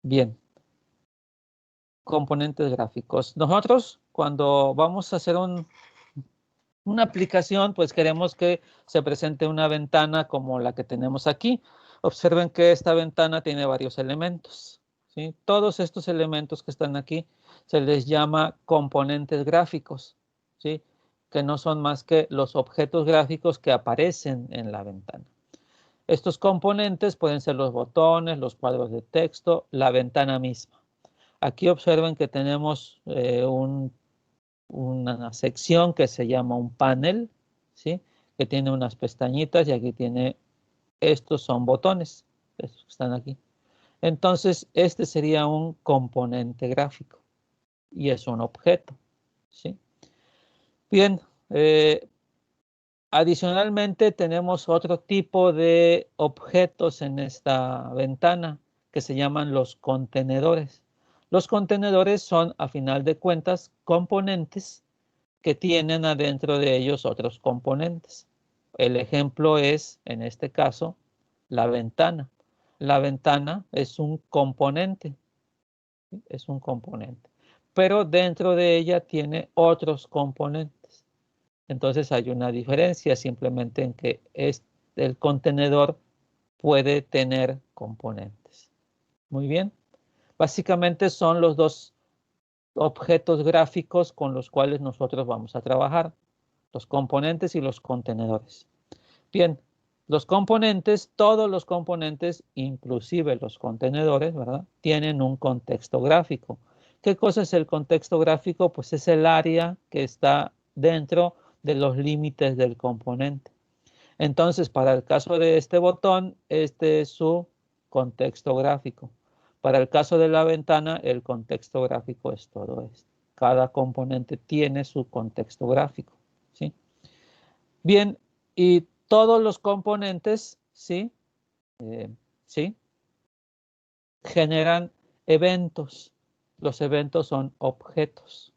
Bien. Componentes gráficos. Nosotros, cuando vamos a hacer una aplicación, pues queremos que se presente una ventana como la que tenemos aquí. Observen que esta ventana tiene varios elementos, ¿sí? Todos estos elementos que están aquí se les llama componentes gráficos, ¿sí? Que no son más que los objetos gráficos que aparecen en la ventana. Estos componentes pueden ser los botones, los cuadros de texto, la ventana misma. Aquí observen que tenemos una sección que se llama un panel, ¿sí? Que tiene unas pestañitas y aquí tiene, estos son botones, estos que están aquí. Entonces, este sería un componente gráfico y es un objeto, ¿sí? Bien, adicionalmente tenemos otro tipo de objetos en esta ventana que se llaman los contenedores. Los contenedores son, a final de cuentas, componentes que tienen adentro de ellos otros componentes. El ejemplo es, en este caso, la ventana. La ventana es un componente, ¿sí? Es un componente, pero dentro de ella tiene otros componentes. Entonces hay una diferencia simplemente en que el contenedor puede tener componentes. Muy bien. Básicamente son los dos objetos gráficos con los cuales nosotros vamos a trabajar, los componentes y los contenedores. Bien, los componentes, todos los componentes, inclusive los contenedores, ¿verdad? Tienen un contexto gráfico. ¿Qué cosa es el contexto gráfico? Pues es el área que está dentro de los límites del componente. Entonces, para el caso de este botón, este es su contexto gráfico. Para el caso de la ventana, el contexto gráfico es todo esto. Cada componente tiene su contexto gráfico, ¿sí? Bien, y todos los componentes, ¿sí? ¿Sí? Generan eventos. Los eventos son objetos.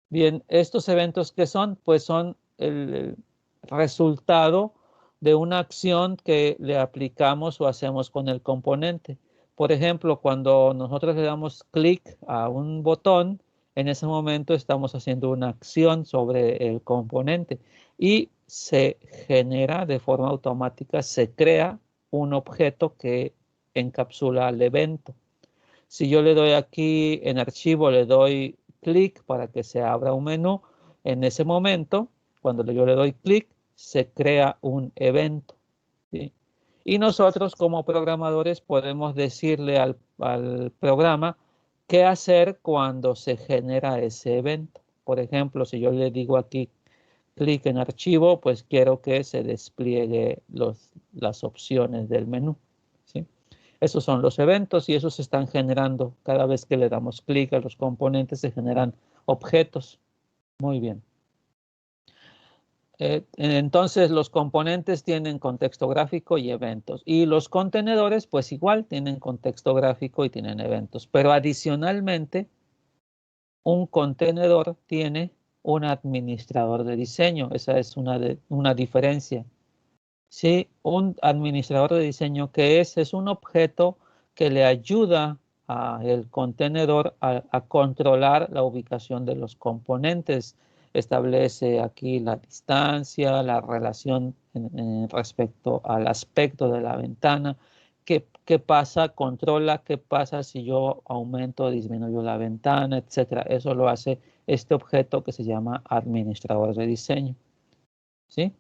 Bien, ¿estos eventos qué son? Pues son el resultado de una acción que le aplicamos o hacemos con el componente. Por ejemplo, cuando nosotros le damos clic a un botón, en ese momento estamos haciendo una acción sobre el componente y se genera de forma automática, se crea un objeto que encapsula el evento. Si yo le doy aquí en archivo, le doy clic para que se abra un menú, en ese momento, cuando yo le doy clic, se crea un evento, ¿sí? Y nosotros como programadores podemos decirle al programa qué hacer cuando se genera ese evento. Por ejemplo, si yo le digo aquí clic en archivo, pues quiero que se despliegue las opciones del menú, ¿sí? Esos son los eventos y esos se están generando cada vez que le damos clic a los componentes, se generan objetos. Muy bien. Entonces los componentes tienen contexto gráfico y eventos. Y los contenedores, pues igual, tienen contexto gráfico y tienen eventos. Pero adicionalmente, un contenedor tiene un administrador de diseño. Esa es una diferencia. Sí, un administrador de diseño que es un objeto que le ayuda al contenedor a controlar la ubicación de los componentes. Establece aquí la distancia, la relación respecto al aspecto de la ventana. ¿Qué pasa? Controla qué pasa si yo aumento o disminuyo la ventana, etcétera. Eso lo hace este objeto que se llama administrador de diseño, ¿sí?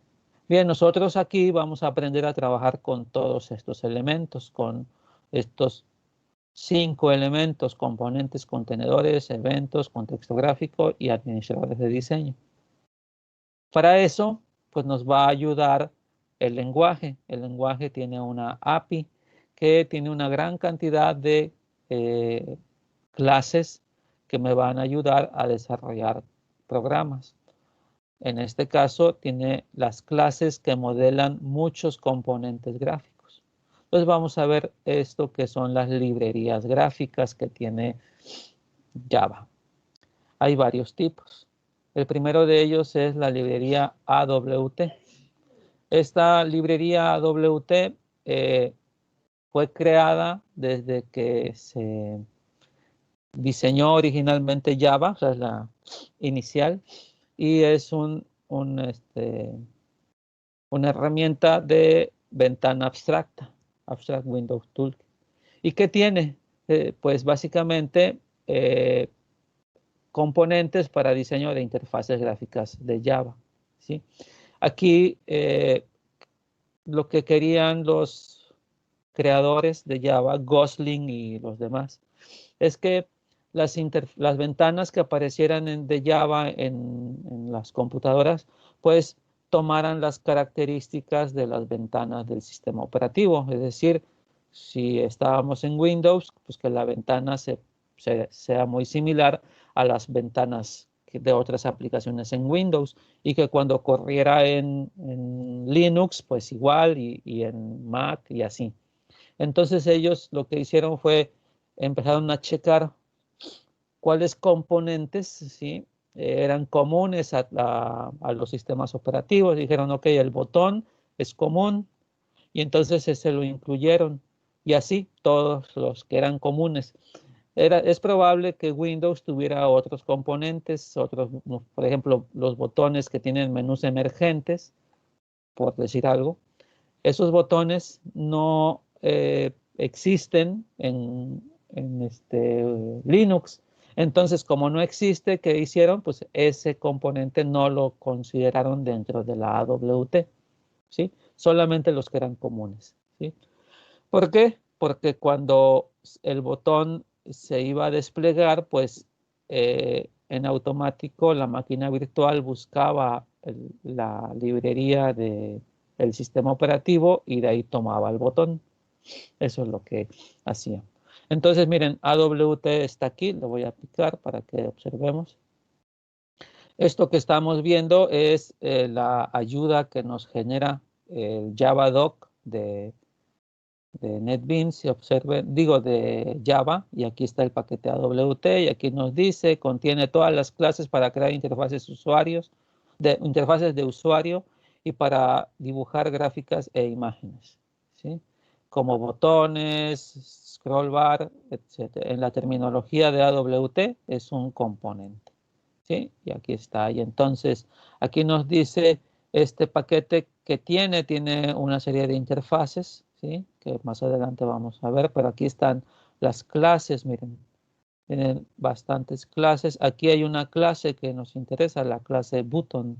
Bien, nosotros aquí vamos a aprender a trabajar con todos estos elementos, con estos 5 elementos: componentes, contenedores, eventos, contexto gráfico y administradores de diseño. Para eso, pues nos va a ayudar el lenguaje. El lenguaje tiene una API que tiene una gran cantidad de clases que me van a ayudar a desarrollar programas. En este caso, tiene las clases que modelan muchos componentes gráficos. Entonces vamos a ver esto que son las librerías gráficas que tiene Java. Hay varios tipos. El primero de ellos es la librería AWT. Esta librería AWT fue creada desde que se diseñó originalmente Java, o sea, es la inicial, y es una herramienta de ventana abstracta, Abstract Windows Toolkit. ¿Y qué tiene? Pues básicamente componentes para diseño de interfaces gráficas de Java, ¿sí? Aquí lo que querían los creadores de Java, Gosling y los demás, es que las ventanas que aparecieran de Java en las computadoras, pues tomaran las características de las ventanas del sistema operativo. Es decir, si estábamos en Windows, pues que la ventana sea muy similar a las ventanas de otras aplicaciones en Windows y que cuando corriera en Linux, pues igual y en Mac y así. Entonces ellos lo que hicieron fue empezaron a checar cuáles componentes, ¿sí? Eran comunes a los sistemas operativos. Dijeron, ok, el botón es común y entonces ese lo incluyeron. Y así todos los que eran comunes. Es probable que Windows tuviera otros componentes, otros, por ejemplo, los botones que tienen menús emergentes, por decir algo. Esos botones no existen en Linux. Entonces, como no existe, ¿qué hicieron? Pues ese componente no lo consideraron dentro de la AWT, ¿sí? Solamente los que eran comunes, ¿sí? ¿Por qué? Porque cuando el botón se iba a desplegar, pues en automático la máquina virtual buscaba la librería del sistema operativo y de ahí tomaba el botón. Eso es lo que hacía. Entonces, miren, AWT está aquí, lo voy a picar para que observemos. Esto que estamos viendo es la ayuda que nos genera el JavaDoc de NetBeans, si observen, digo de Java, y aquí está el paquete AWT, y aquí nos dice, contiene todas las clases para crear interfaces interfaces de usuario y para dibujar gráficas e imágenes, ¿sí? Como botones, scroll bar, etc. En la terminología de AWT es un componente, ¿sí? Y aquí está. Y entonces aquí nos dice este paquete que tiene una serie de interfaces, ¿sí? Que más adelante vamos a ver, pero aquí están las clases, miren, tienen bastantes clases. Aquí hay una clase que nos interesa, la clase button,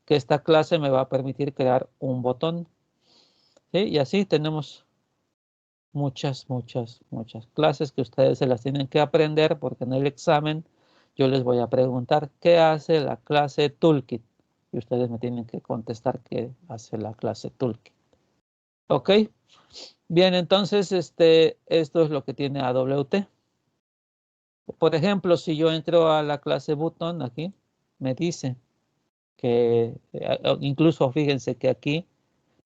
que esta clase me va a permitir crear un botón, ¿sí? Y así tenemos muchas clases que ustedes se las tienen que aprender porque en el examen yo les voy a preguntar qué hace la clase Toolkit y ustedes me tienen que contestar qué hace la clase Toolkit. ¿Ok? Bien, entonces esto es lo que tiene AWT. Por ejemplo, si yo entro a la clase button aquí, me dice que, incluso fíjense que aquí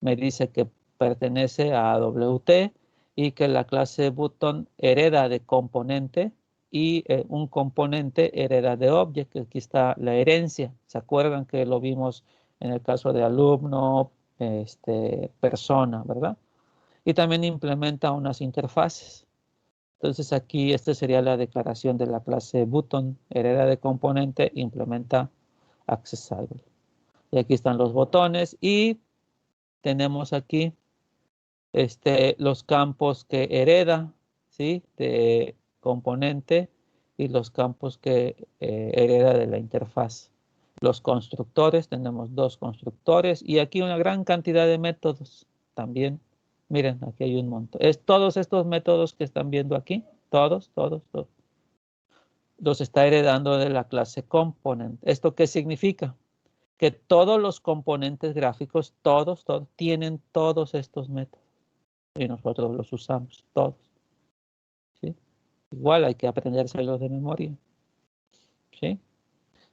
me dice que pertenece a AWT y que la clase button hereda de componente y un componente hereda de object, que aquí está la herencia. ¿Se acuerdan que lo vimos en el caso de alumno, persona, ¿verdad? Y también implementa unas interfaces. Entonces aquí esta sería la declaración de la clase button, hereda de componente, implementa accessible. Y aquí están los botones y tenemos aquí los campos que hereda, ¿sí? De componente y los campos que hereda de la interfaz. Los constructores, tenemos dos constructores y aquí una gran cantidad de métodos también. Miren, aquí hay un montón. Todos estos métodos que están viendo aquí, todos, los está heredando de la clase component. ¿Esto qué significa? Que todos los componentes gráficos, todos tienen todos estos métodos y nosotros los usamos todos, ¿sí? Igual hay que aprendérselos de memoria, ¿sí?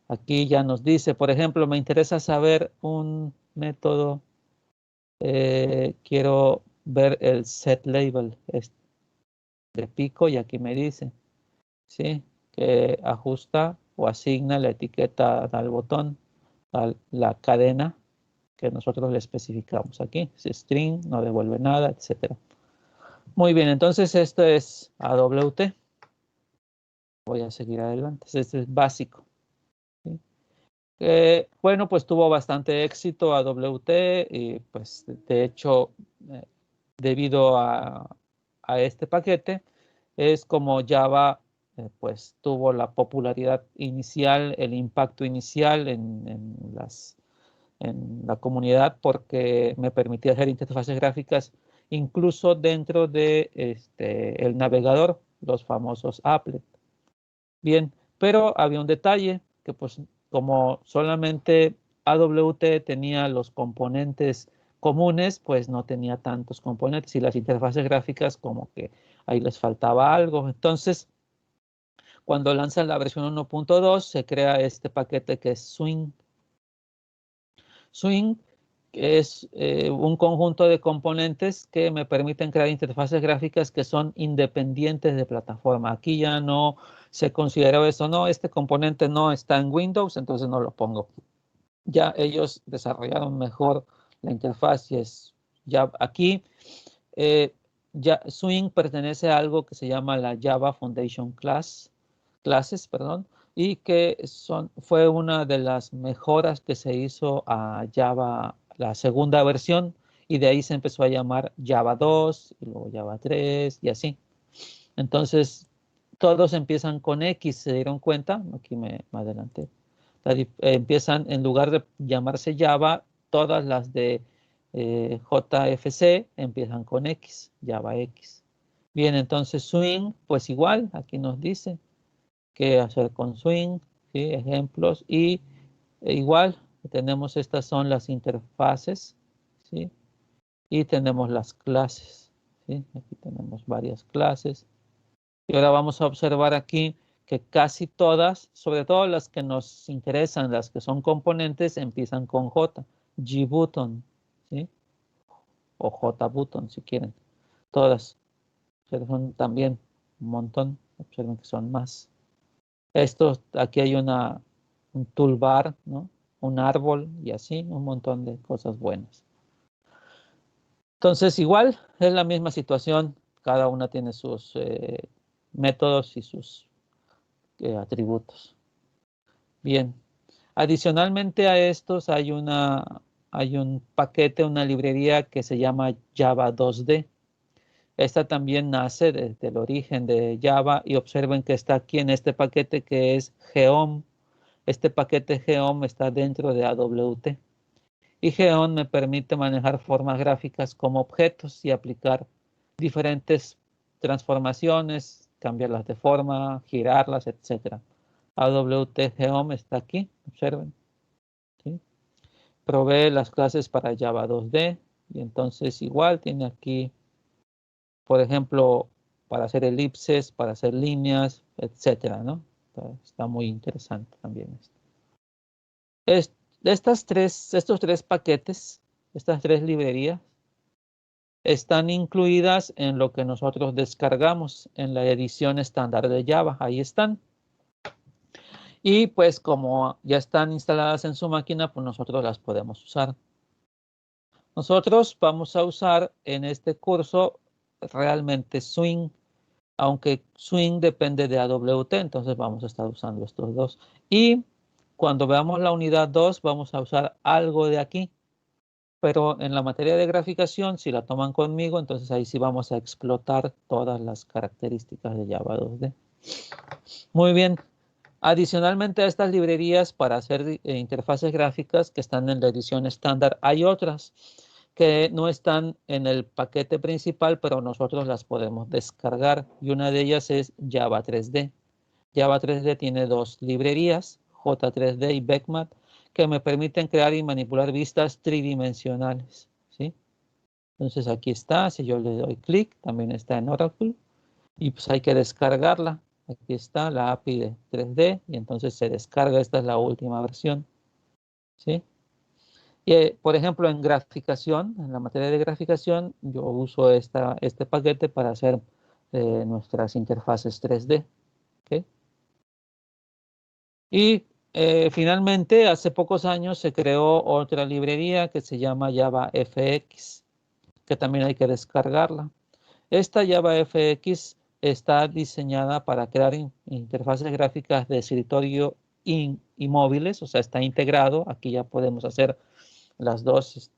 Aquí ya nos dice, por ejemplo, me interesa saber un método, quiero ver el set label de pico y aquí me dice, ¿sí? Que ajusta o asigna la etiqueta al botón, a la cadena que nosotros le especificamos aquí, si string, no devuelve nada, etcétera. Muy bien, entonces esto es AWT. Voy a seguir adelante. Este es básico. ¿Sí? Bueno, pues tuvo bastante éxito AWT y pues de hecho, eh, debido a este paquete, es como Java pues tuvo la popularidad inicial, el impacto inicial en la comunidad porque me permitía hacer interfaces gráficas incluso dentro de el navegador, los famosos applet. Bien, pero había un detalle que pues como solamente AWT tenía los componentes comunes, pues no tenía tantos componentes y las interfaces gráficas como que ahí les faltaba algo. Entonces, cuando lanzan la versión 1.2, se crea este paquete que es Swing. Swing es un conjunto de componentes que me permiten crear interfaces gráficas que son independientes de plataforma. Aquí ya no se consideró eso, no, este componente no está en Windows, entonces no lo pongo. Ya ellos desarrollaron mejor la interfaz y es ya aquí. Ya Swing pertenece a algo que se llama la Java Foundation Classes, perdón, y que fue una de las mejoras que se hizo a Java, la segunda versión, y de ahí se empezó a llamar Java 2, y luego Java 3, y así. Entonces, todos empiezan con X, ¿se dieron cuenta? Aquí me adelanté. Empiezan, en lugar de llamarse Java, todas las de JFC empiezan con X, Java X. Bien, entonces Swing, pues igual, aquí nos dice qué hacer con Swing, ¿sí? Ejemplos, y igual tenemos, estas son las interfaces, ¿sí? Y tenemos las clases, ¿sí? Aquí tenemos varias clases. Y ahora vamos a observar aquí que casi todas, sobre todo las que nos interesan, las que son componentes, empiezan con J, G-button, ¿sí? O J-button si quieren. Todas. Son también un montón. Observen que son más. Aquí hay un toolbar, ¿no? Un árbol y así, un montón de cosas buenas. Entonces, igual, es la misma situación. Cada una tiene sus métodos y sus atributos. Bien. Adicionalmente a estos hay un paquete, una librería que se llama Java 2D. Esta también nace desde el origen de Java y observen que está aquí en este paquete que es Geom. Este paquete Geom está dentro de AWT. Y Geom me permite manejar formas gráficas como objetos y aplicar diferentes transformaciones, cambiarlas de forma, girarlas, etc. AWT Geom está aquí, observen. ¿Sí? Provee las clases para Java 2D y entonces igual tiene aquí, por ejemplo, para hacer elipses, para hacer líneas, etcétera, ¿no? Está muy interesante también esto. Estos tres paquetes, estas tres librerías, están incluidas en lo que nosotros descargamos en la edición estándar de Java. Ahí están. Y pues como ya están instaladas en su máquina, pues nosotros las podemos usar. Nosotros vamos a usar en este curso realmente Swing, aunque Swing depende de AWT, entonces vamos a estar usando estos dos. Y cuando veamos la unidad 2 vamos a usar algo de aquí, pero en la materia de graficación, si la toman conmigo, entonces ahí sí vamos a explotar todas las características de Java 2D. Muy bien. Adicionalmente a estas librerías para hacer interfaces gráficas que están en la edición estándar, hay otras que no están en el paquete principal, pero nosotros las podemos descargar. Y una de ellas es Java 3D. Java 3D tiene dos librerías, J3D y Beckmat, que me permiten crear y manipular vistas tridimensionales, ¿sí? Entonces aquí está, si yo le doy clic, también está en Oracle, y pues hay que descargarla. Aquí está la API de 3D y entonces se descarga, esta es la última versión, ¿sí? Y, por ejemplo, en graficación, en la materia de graficación, yo uso este paquete para hacer nuestras interfaces 3D. ¿Okay? Y finalmente, hace pocos años se creó otra librería que se llama JavaFX, que también hay que descargarla. Esta JavaFX está diseñada para crear interfaces gráficas de escritorio y móviles, o sea, está integrado. Aquí ya podemos hacer las dos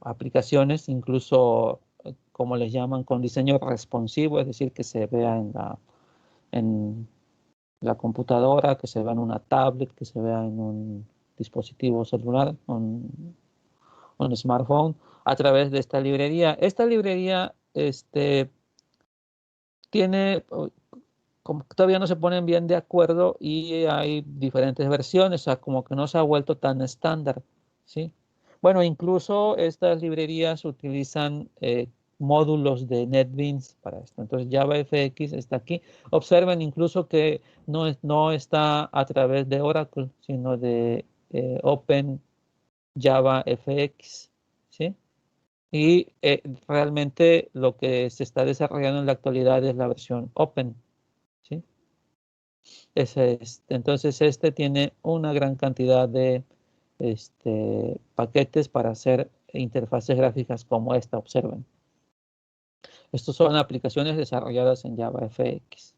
aplicaciones, incluso, como les llaman, con diseño responsivo, es decir, que se vea en la computadora, que se vea en una tablet, que se vea en un dispositivo celular, un smartphone, a través de esta librería. Esta librería tiene, como todavía no se ponen bien de acuerdo y hay diferentes versiones, o sea, como que no se ha vuelto tan estándar, ¿sí? Bueno, incluso estas librerías utilizan módulos de NetBeans para esto. Entonces, JavaFX está aquí. Observen incluso que no está a través de Oracle, sino de Open JavaFX, ¿sí? Y realmente lo que se está desarrollando en la actualidad es la versión Open, ¿sí? Entonces, este tiene una gran cantidad de paquetes para hacer interfaces gráficas como esta, observen. Estos son aplicaciones desarrolladas en JavaFX,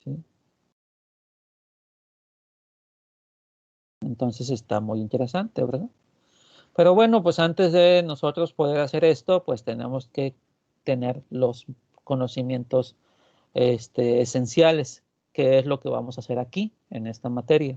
¿sí? Entonces está muy interesante, ¿verdad? Pero bueno, pues antes de nosotros poder hacer esto, pues tenemos que tener los conocimientos esenciales, que es lo que vamos a hacer aquí en esta materia.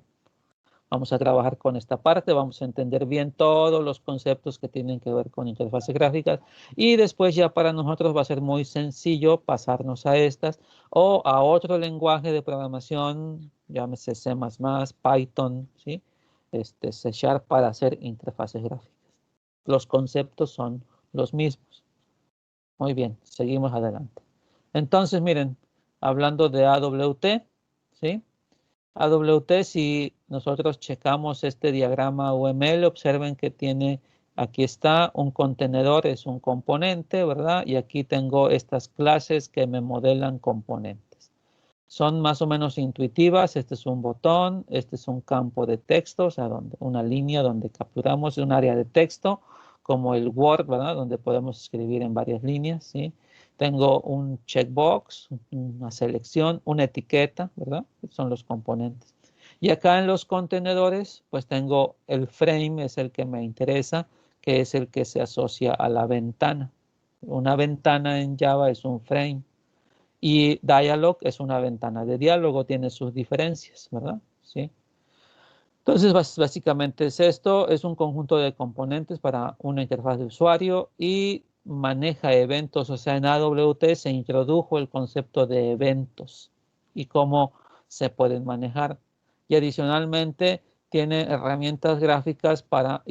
Vamos a trabajar con esta parte, vamos a entender bien todos los conceptos que tienen que ver con interfaces gráficas y después ya para nosotros va a ser muy sencillo pasarnos a estas o a otro lenguaje de programación, llámese C++, Python, ¿sí? C# para hacer interfaces gráficas. Los conceptos son los mismos. Muy bien, seguimos adelante. Entonces, miren, hablando de AWT, ¿sí? AWT, si nosotros checamos este diagrama UML, observen que tiene, aquí está un contenedor, es un componente, ¿verdad? Y aquí tengo estas clases que me modelan componentes. Son más o menos intuitivas. Este es un botón, este es un campo de texto, o sea, una línea donde capturamos un área de texto, como el Word, ¿verdad? Donde podemos escribir en varias líneas, ¿sí? Tengo un checkbox, una selección, una etiqueta, ¿verdad? Son los componentes. Y acá en los contenedores, pues tengo el frame, es el que me interesa, que es el que se asocia a la ventana. Una ventana en Java es un frame. Y dialog es una ventana de diálogo, tiene sus diferencias, ¿verdad? Sí. Entonces, básicamente es esto, es un conjunto de componentes para una interfaz de usuario y maneja eventos, o sea, en AWT se introdujo el concepto de eventos y cómo se pueden manejar. Y adicionalmente tiene herramientas gráficas para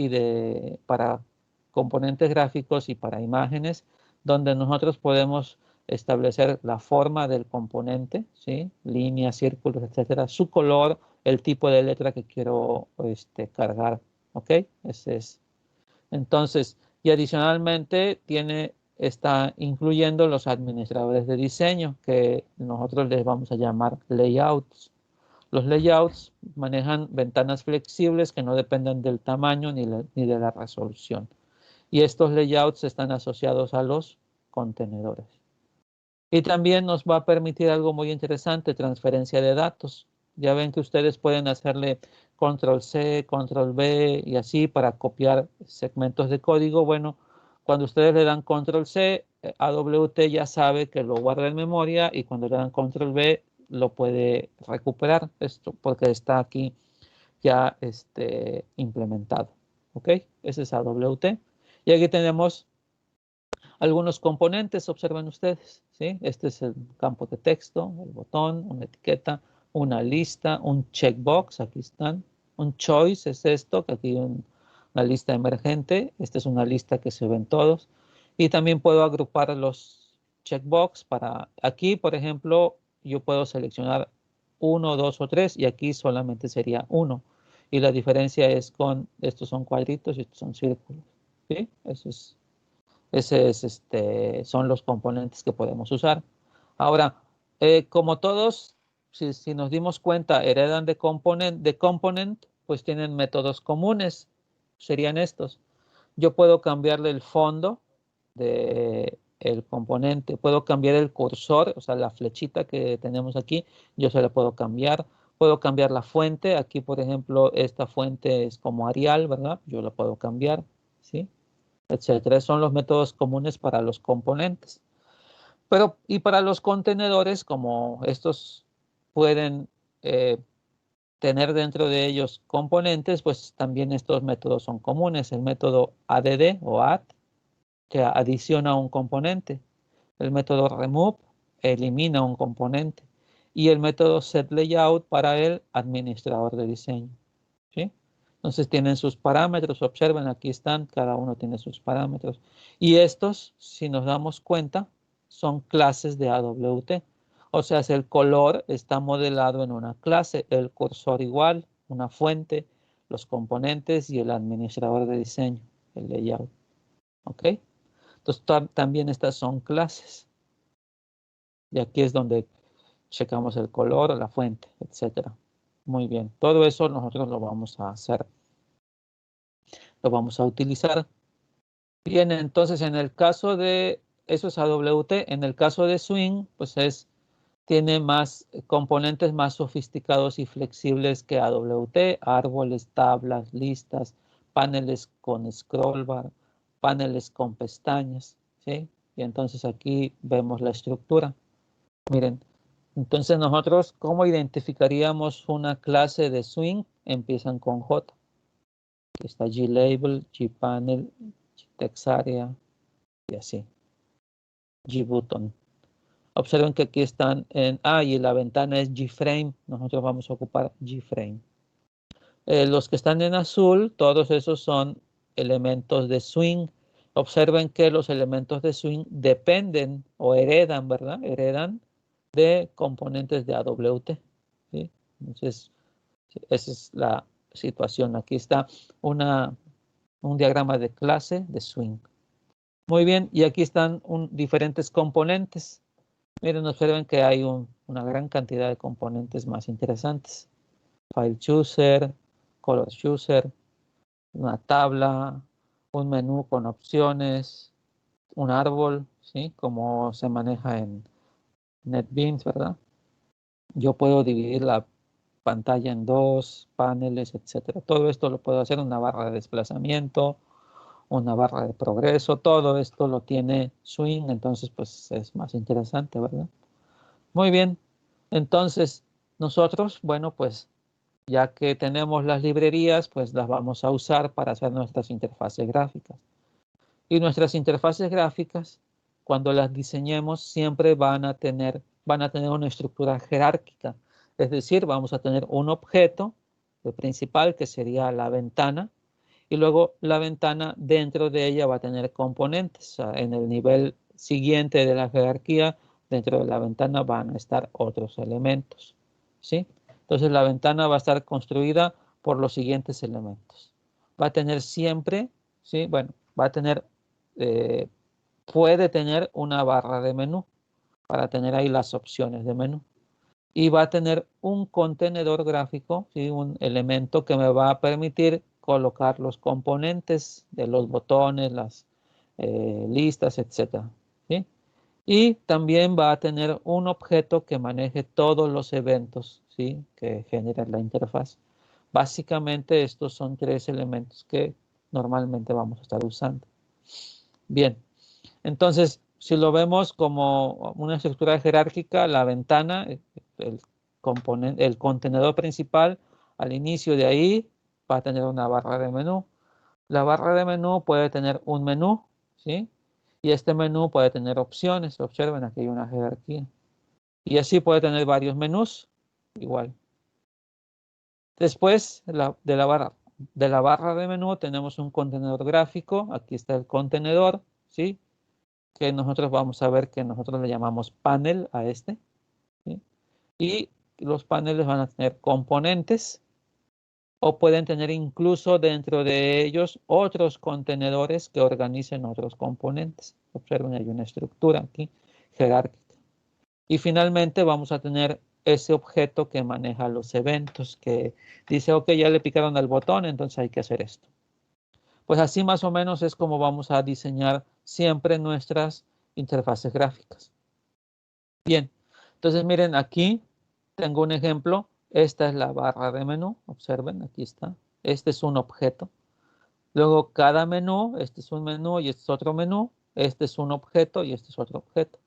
componentes gráficos y para imágenes, donde nosotros podemos establecer la forma del componente, ¿sí? Líneas, círculos, etcétera, su color, el tipo de letra que quiero cargar, ¿ok? Ese es. Entonces, y adicionalmente está incluyendo los administradores de diseño, que nosotros les vamos a llamar layouts. Los layouts manejan ventanas flexibles que no dependen del tamaño ni de la resolución. Y estos layouts están asociados a los contenedores. Y también nos va a permitir algo muy interesante, transferencia de datos. Ya ven que ustedes pueden hacerle control C, control V y así para copiar segmentos de código. Bueno, cuando ustedes le dan control C, AWT ya sabe que lo guarda en memoria y cuando le dan control V lo puede recuperar esto porque está aquí ya implementado. ¿Ok? Ese es AWT. Y aquí tenemos algunos componentes, observen ustedes, ¿sí? Este es el campo de texto, el botón, una etiqueta, una lista, un checkbox, aquí están. Un choice es esto, que aquí una lista emergente. Esta es una lista que se ven todos. Y también puedo agrupar los checkbox para, aquí, por ejemplo, yo puedo seleccionar 1, 2 o 3 y aquí solamente sería 1. Y la diferencia es con, estos son cuadritos y estos son círculos, ¿sí? Eso es. Son los componentes que podemos usar. Ahora, como todos, si nos dimos cuenta, heredan de component, pues tienen métodos comunes. Serían estos. Yo puedo cambiarle el fondo, de el componente. Puedo cambiar el cursor, o sea, la flechita que tenemos aquí, yo se la puedo cambiar. Puedo cambiar la fuente. Aquí, por ejemplo, esta fuente es como Arial, ¿verdad? Yo la puedo cambiar, ¿sí? Etcétera. Son los métodos comunes para los componentes. Pero, y para los contenedores, como estos pueden tener dentro de ellos componentes, pues también estos métodos son comunes. El método add o add, que adiciona un componente. El método remove elimina un componente. Y el método setLayout para el administrador de diseño, ¿sí? Entonces tienen sus parámetros. Observen, aquí están, cada uno tiene sus parámetros. Y estos, si nos damos cuenta, son clases de AWT. O sea, si el color está modelado en una clase, el cursor igual, una fuente, los componentes y el administrador de diseño, el layout. ¿Ok? Entonces también estas son clases. Y aquí es donde checamos el color, la fuente, etcétera. Muy bien. Todo eso nosotros lo vamos a hacer. Lo vamos a utilizar. Bien, entonces en el caso de, eso es AWT, en el caso de Swing, pues tiene más componentes más sofisticados y flexibles que AWT, árboles, tablas, listas, paneles con scroll bar, paneles con pestañas, ¿sí? Y entonces aquí vemos la estructura. Miren, entonces nosotros, ¿cómo identificaríamos una clase de Swing? Empiezan con J. Aquí está glabel, gpanel, gtextarea y así. Gbutton. Observen que aquí están y la ventana es gframe. Nosotros vamos a ocupar gframe. Los que están en azul, todos esos son elementos de Swing. Observen que los elementos de Swing dependen o heredan, ¿verdad? Heredan de componentes de AWT, ¿sí? Entonces, esa es la situación. Aquí está un diagrama de clase de Swing. Muy bien, y aquí están diferentes componentes. Miren, observen que hay una gran cantidad de componentes más interesantes. File Chooser, Color Chooser, una tabla, un menú con opciones, un árbol, ¿sí? Como se maneja en NetBeans, ¿verdad? Yo puedo dividir la pantalla en dos, paneles, etcétera. Todo esto lo puedo hacer en una barra de desplazamiento, una barra de progreso. Todo esto lo tiene Swing, entonces pues es más interesante, ¿verdad? Muy bien. Entonces, nosotros, bueno, pues ya que tenemos las librerías, pues las vamos a usar para hacer nuestras interfaces gráficas. Y nuestras interfaces gráficas, cuando las diseñemos, siempre van a tener una estructura jerárquica. Es decir, vamos a tener un objeto principal que sería la ventana, y luego la ventana dentro de ella va a tener componentes. O sea, en el nivel siguiente de la jerarquía, dentro de la ventana van a estar otros elementos, ¿sí? Entonces la ventana va a estar construida por los siguientes elementos. Va a tener siempre, ¿sí? Bueno, va a tener, puede tener una barra de menú para tener ahí las opciones de menú. Y va a tener un contenedor gráfico, ¿sí? Un elemento que me va a permitir colocar los componentes de los botones, las listas, etc. ¿Sí? Y también va a tener un objeto que maneje todos los eventos, ¿sí? Que genera la interfaz. Básicamente estos son tres elementos que normalmente vamos a estar usando. Bien, entonces si lo vemos como una estructura jerárquica, la ventana, el el contenedor principal, al inicio de ahí va a tener una barra de menú. La barra de menú puede tener un menú, ¿sí? Y este menú puede tener opciones. Observen, aquí hay una jerarquía. Y así puede tener varios menús, igual. Después de la barra de menú tenemos un contenedor gráfico. Aquí está el contenedor, ¿sí? Que nosotros vamos a ver que nosotros le llamamos panel a este, ¿sí? Y los paneles van a tener componentes o pueden tener incluso dentro de ellos otros contenedores que organicen otros componentes. Observen, hay una estructura aquí jerárquica. Y finalmente vamos a tener ese objeto que maneja los eventos, que dice, ok, ya le picaron al botón, entonces hay que hacer esto. Pues así más o menos es como vamos a diseñar siempre nuestras interfaces gráficas. Bien, entonces miren, aquí tengo un ejemplo. Esta es la barra de menú. Observen, aquí está. Este es un objeto. Luego cada menú, este es un menú y este es otro menú. Este es un objeto y este es otro objeto.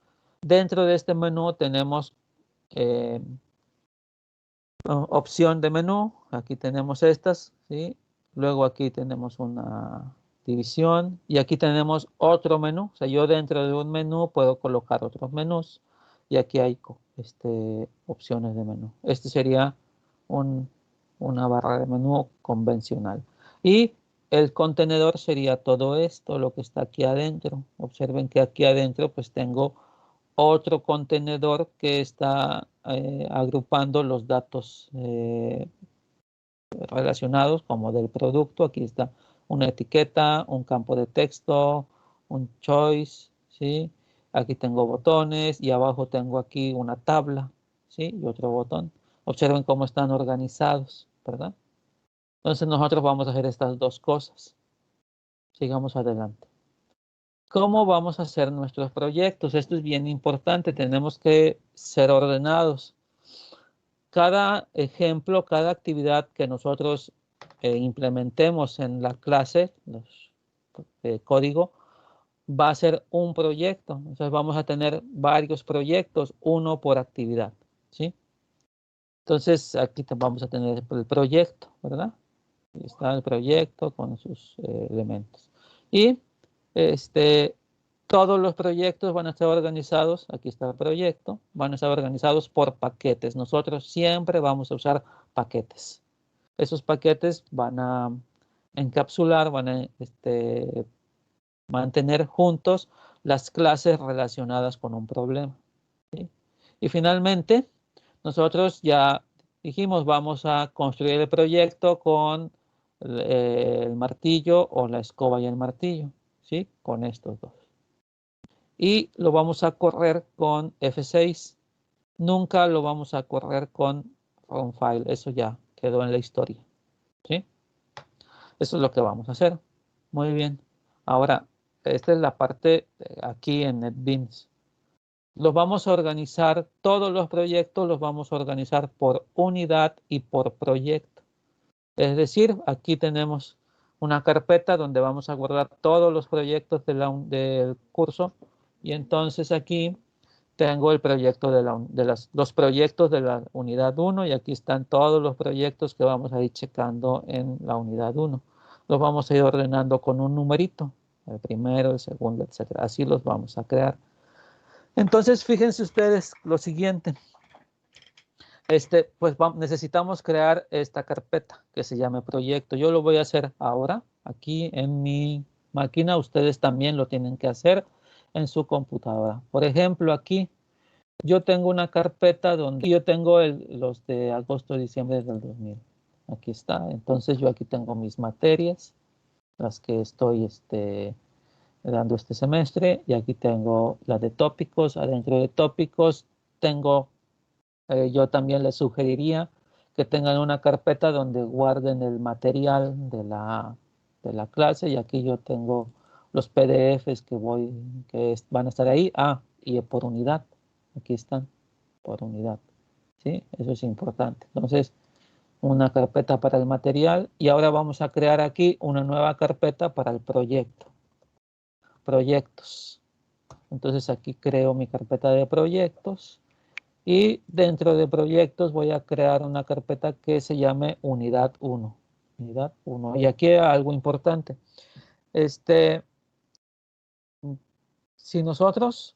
Dentro de este menú tenemos opción de menú. Aquí tenemos estas, ¿sí? Luego aquí tenemos una división y aquí tenemos otro menú. O sea, yo dentro de un menú puedo colocar otros menús y aquí hay opciones de menú. Este sería una barra de menú convencional. Y el contenedor sería todo esto, lo que está aquí adentro. Observen que aquí adentro pues tengo otro contenedor que está agrupando los datos relacionados como del producto. Aquí está una etiqueta, un campo de texto, un choice, ¿sí? Aquí tengo botones y abajo tengo aquí una tabla, ¿sí? Y otro botón. Observen cómo están organizados, ¿verdad? Entonces nosotros vamos a hacer estas dos cosas. Sigamos adelante. ¿Cómo vamos a hacer nuestros proyectos? Esto es bien importante. Tenemos que ser ordenados. Cada ejemplo, cada actividad que nosotros implementemos en la clase, código, va a ser un proyecto. Entonces vamos a tener varios proyectos, uno por actividad, ¿sí? Entonces aquí vamos a tener el proyecto, ¿verdad? Aquí está el proyecto con sus elementos. Y todos los proyectos van a estar organizados, aquí está el proyecto, van a estar organizados por paquetes. Nosotros siempre vamos a usar paquetes. Esos paquetes van a encapsular, van a mantener juntos las clases relacionadas con un problema, ¿sí? Y finalmente, nosotros ya dijimos, vamos a construir el proyecto con el martillo o la escoba y el martillo, ¿sí? Con estos dos. Y lo vamos a correr con F6. Nunca lo vamos a correr con file. Eso ya quedó en la historia, ¿sí? Eso es lo que vamos a hacer. Muy bien. Ahora, esta es la parte aquí en NetBeans. Los vamos a organizar, todos los proyectos los vamos a organizar por unidad y por proyecto. Es decir, aquí tenemos una carpeta donde vamos a guardar todos los proyectos del curso y entonces aquí tengo el proyecto los proyectos de la unidad 1 y aquí están todos los proyectos que vamos a ir checando en la unidad 1. Los vamos a ir ordenando con un numerito, el primero, el segundo, etcétera. Así los vamos a crear. Entonces, fíjense ustedes lo siguiente. Pues necesitamos crear esta carpeta que se llame proyecto. Yo lo voy a hacer ahora, aquí en mi máquina. Ustedes también lo tienen que hacer en su computadora. Por ejemplo, aquí yo tengo una carpeta donde yo tengo los de agosto, diciembre del 2000. Aquí está. Entonces yo aquí tengo mis materias, las que estoy dando este semestre. Y aquí tengo la de tópicos. Adentro de tópicos tengo, yo también les sugeriría que tengan una carpeta donde guarden el material de la clase. Y aquí yo tengo los PDFs que van a estar ahí. Y por unidad. Aquí están, por unidad, ¿sí? Eso es importante. Entonces, una carpeta para el material y ahora vamos a crear aquí una nueva carpeta para el proyecto. Proyectos. Entonces aquí creo mi carpeta de proyectos y dentro de proyectos voy a crear una carpeta que se llame unidad 1. Unidad 1. Y aquí algo importante. Si nosotros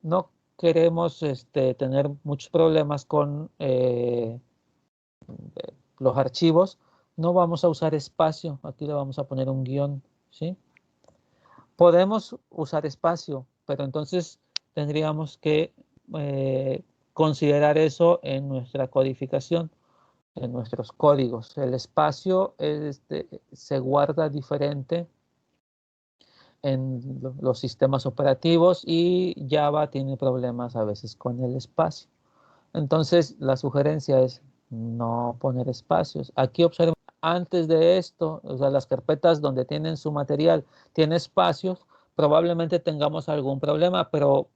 no queremos tener muchos problemas con los archivos, no vamos a usar espacio. Aquí le vamos a poner un guión, ¿sí? Podemos usar espacio, pero entonces tendríamos que considerar eso en nuestra codificación, en nuestros códigos. El espacio se guarda diferente en los sistemas operativos y Java tiene problemas a veces con el espacio. Entonces, la sugerencia es no poner espacios. Aquí observen, antes de esto, o sea, las carpetas donde tienen su material, tiene espacios probablemente tengamos algún problema, pero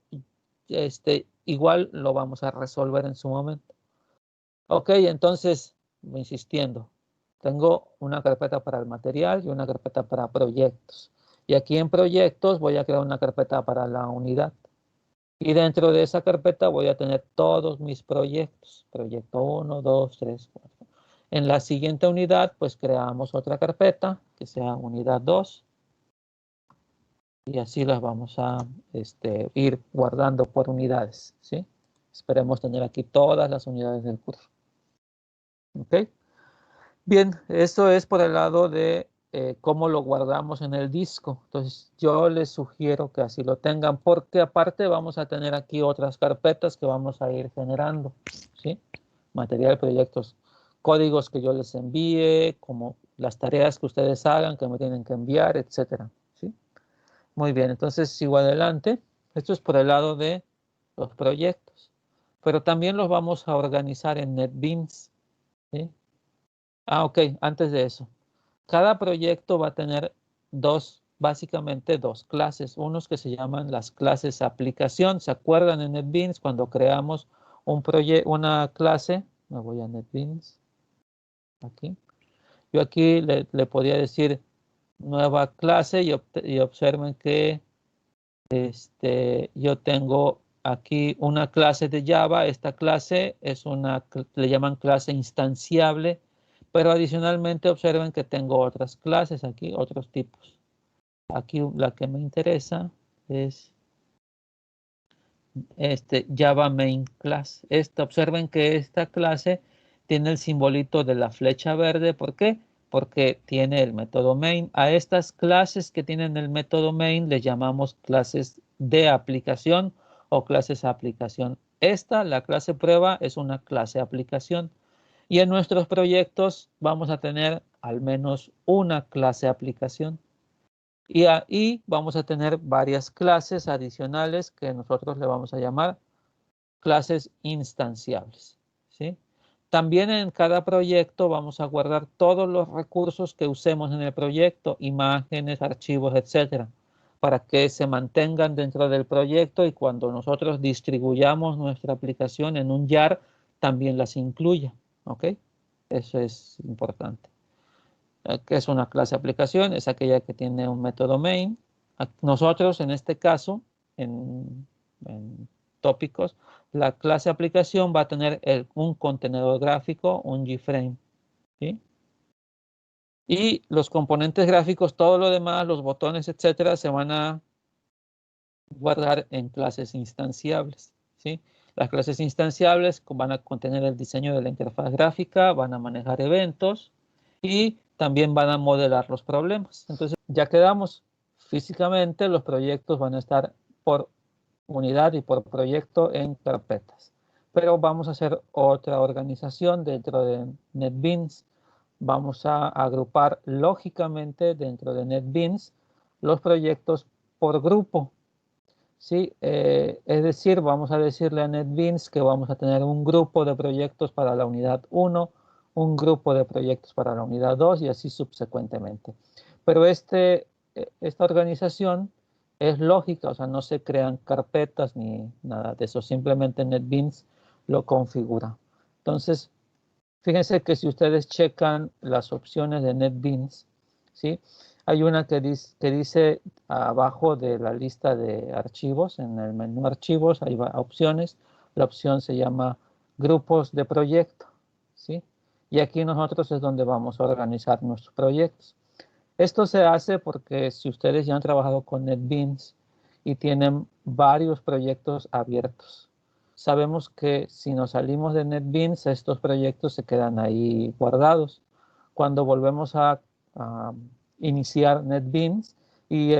igual lo vamos a resolver en su momento. Ok, entonces, insistiendo, tengo una carpeta para el material y una carpeta para proyectos. Y aquí en proyectos voy a crear una carpeta para la unidad. Y dentro de esa carpeta voy a tener todos mis proyectos. Proyecto 1, 2, 3, 4. En la siguiente unidad, pues creamos otra carpeta que sea unidad 2. Y así las vamos a ir guardando por unidades, ¿sí? Esperemos tener aquí todas las unidades del curso. ¿Ok? Bien, eso es por el lado de cómo lo guardamos en el disco. Entonces, yo les sugiero que así lo tengan, porque aparte vamos a tener aquí otras carpetas que vamos a ir generando, ¿sí? Material, proyectos, códigos que yo les envíe, como las tareas que ustedes hagan, que me tienen que enviar, etcétera, ¿sí? Muy bien, entonces sigo adelante. Esto es por el lado de los proyectos, pero también los vamos a organizar en NetBeans, ¿sí? Ok, antes de eso. Cada proyecto va a tener básicamente dos clases. Unos que se llaman las clases aplicación. ¿Se acuerdan en NetBeans cuando creamos una clase? Me voy a NetBeans. Aquí. Yo aquí le podía decir nueva clase y observen que yo tengo aquí una clase de Java. Esta clase es le llaman clase instanciable, pero adicionalmente observen que tengo otras clases aquí, otros tipos. Aquí la que me interesa es Java Main Class. Observen que esta clase tiene el simbolito de la flecha verde. ¿Por qué? Porque tiene el método main. A estas clases que tienen el método main les llamamos clases de aplicación o clases aplicación. La clase prueba, es una clase aplicación. Y en nuestros proyectos vamos a tener al menos una clase aplicación. Y ahí vamos a tener varias clases adicionales que nosotros le vamos a llamar clases instanciables, ¿sí? También en cada proyecto vamos a guardar todos los recursos que usemos en el proyecto, imágenes, archivos, etcétera, para que se mantengan dentro del proyecto y cuando nosotros distribuyamos nuestra aplicación en un YAR, también las incluya, ¿ok? Eso es importante. ¿Qué es una clase aplicación? Es aquella que tiene un método main. Nosotros, en este caso, en tópicos, la clase aplicación va a tener un contenedor gráfico, un JFrame, ¿sí? Y los componentes gráficos, todo lo demás, los botones, etcétera, se van a guardar en clases instanciables, ¿sí? Las clases instanciables van a contener el diseño de la interfaz gráfica, van a manejar eventos y también van a modelar los problemas. Entonces, ya quedamos. Físicamente, los proyectos van a estar por unidad y por proyecto en carpetas. Pero vamos a hacer otra organización dentro de NetBeans. Vamos a agrupar lógicamente dentro de NetBeans los proyectos por grupo. ¿Sí? Es decir, vamos a decirle a NetBeans que vamos a tener un grupo de proyectos para la unidad 1, un grupo de proyectos para la unidad 2 y así subsecuentemente. Pero esta organización es lógica, o sea, no se crean carpetas ni nada de eso, simplemente NetBeans lo configura. Entonces, fíjense que si ustedes checan las opciones de NetBeans, ¿sí? Hay una que dice abajo de la lista de archivos, en el menú archivos, hay opciones. La opción se llama grupos de proyecto, ¿sí? Y aquí nosotros es donde vamos a organizar nuestros proyectos. Esto se hace porque si ustedes ya han trabajado con NetBeans y tienen varios proyectos abiertos, sabemos que si nos salimos de NetBeans, estos proyectos se quedan ahí guardados. Cuando volvemos a iniciar NetBeans y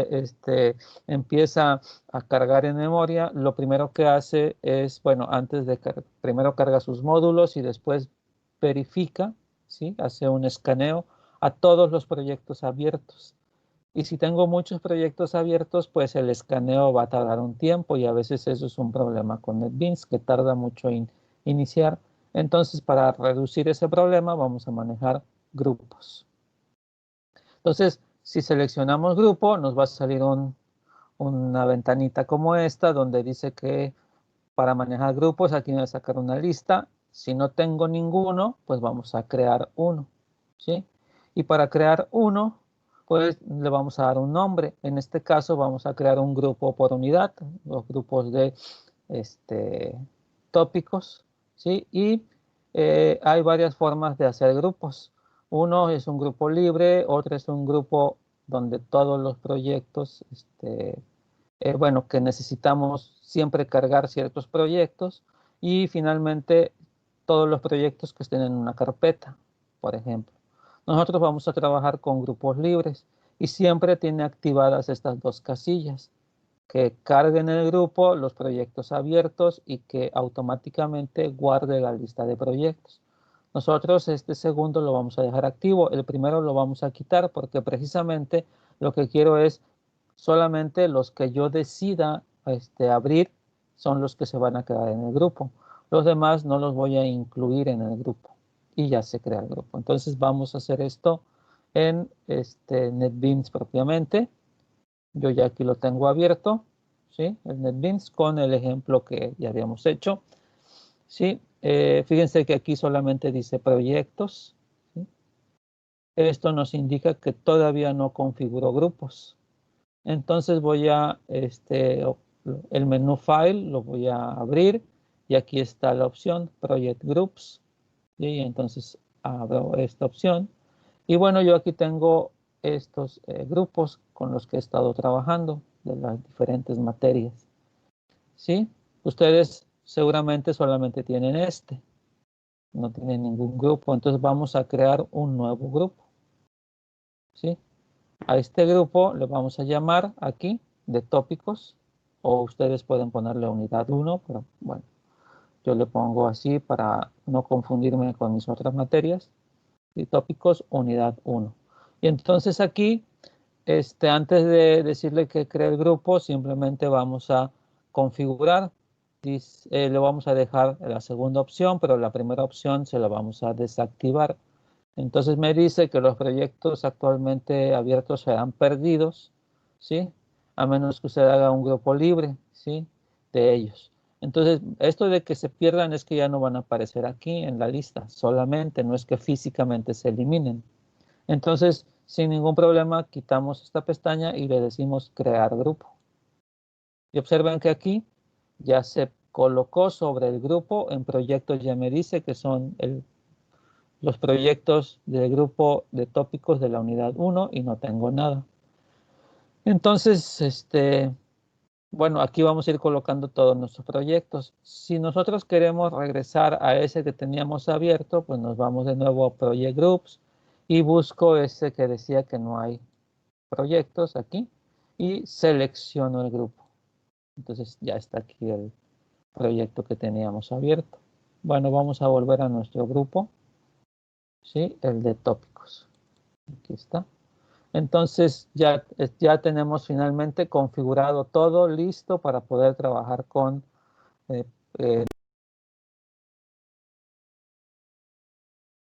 empieza a cargar en memoria, lo primero que hace es, bueno, primero carga sus módulos y después verifica, ¿sí? Hace un escaneo a todos los proyectos abiertos. Y si tengo muchos proyectos abiertos, pues el escaneo va a tardar un tiempo y a veces eso es un problema con NetBeans, que tarda mucho en iniciar. Entonces, para reducir ese problema, vamos a manejar grupos. Entonces, si seleccionamos grupo, nos va a salir un una ventanita como esta donde dice que para manejar grupos aquí voy a sacar una lista. Si no tengo ninguno, pues vamos a crear uno, ¿sí? Y para crear uno, pues le vamos a dar un nombre. En este caso vamos a crear un grupo por unidad, los grupos de tópicos, ¿sí? Y hay varias formas de hacer grupos. Uno es un grupo libre, otro es un grupo donde todos los proyectos, bueno, que necesitamos siempre cargar ciertos proyectos y finalmente todos los proyectos que estén en una carpeta, por ejemplo. Nosotros vamos a trabajar con grupos libres y siempre tiene activadas estas dos casillas, que cargue en el grupo los proyectos abiertos y que automáticamente guarde la lista de proyectos. Nosotros este segundo lo vamos a dejar activo, el primero lo vamos a quitar porque precisamente lo que quiero es solamente los que yo decida abrir son los que se van a quedar en el grupo. Los demás no los voy a incluir en el grupo y ya se crea el grupo. Entonces vamos a hacer esto en NetBeans propiamente. Yo ya aquí lo tengo abierto, ¿sí? El NetBeans con el ejemplo que ya habíamos hecho, ¿sí? Fíjense que aquí solamente dice proyectos, ¿sí? Esto nos indica que todavía no configuró grupos. Entonces voy a, el menú File lo voy a abrir y aquí está la opción Project Groups, ¿sí? Entonces abro esta opción. Y bueno, yo aquí tengo estos grupos con los que he estado trabajando de las diferentes materias, ¿sí? Ustedes seguramente solamente tienen no tienen ningún grupo, entonces vamos a crear un nuevo grupo, ¿sí? A este grupo le vamos a llamar aquí de tópicos, o ustedes pueden ponerle unidad 1, pero bueno, yo le pongo así para no confundirme con mis otras materias, y tópicos unidad 1. Y entonces aquí, antes de decirle que cree el grupo, simplemente vamos a configurar. Le vamos a dejar la segunda opción, pero la primera opción se la vamos a desactivar. Entonces me dice que los proyectos actualmente abiertos serán perdidos, ¿sí? A menos que usted haga un grupo libre, ¿sí? De ellos. Entonces, esto de que se pierdan es que ya no van a aparecer aquí en la lista, solamente, no es que físicamente se eliminen. Entonces, sin ningún problema, quitamos esta pestaña y le decimos crear grupo. Y observen que aquí ya se colocó sobre el grupo, en proyectos ya me dice que son los proyectos del grupo de tópicos de la unidad 1 y no tengo nada. Entonces, bueno, aquí vamos a ir colocando todos nuestros proyectos. Si nosotros queremos regresar a ese que teníamos abierto, pues nos vamos de nuevo a Project Groups y busco ese que decía que no hay proyectos aquí y selecciono el grupo. Entonces ya está aquí el proyecto que teníamos abierto. Bueno, vamos a volver a nuestro grupo, ¿sí? El de tópicos. Aquí está. Entonces ya tenemos finalmente configurado todo listo para poder trabajar con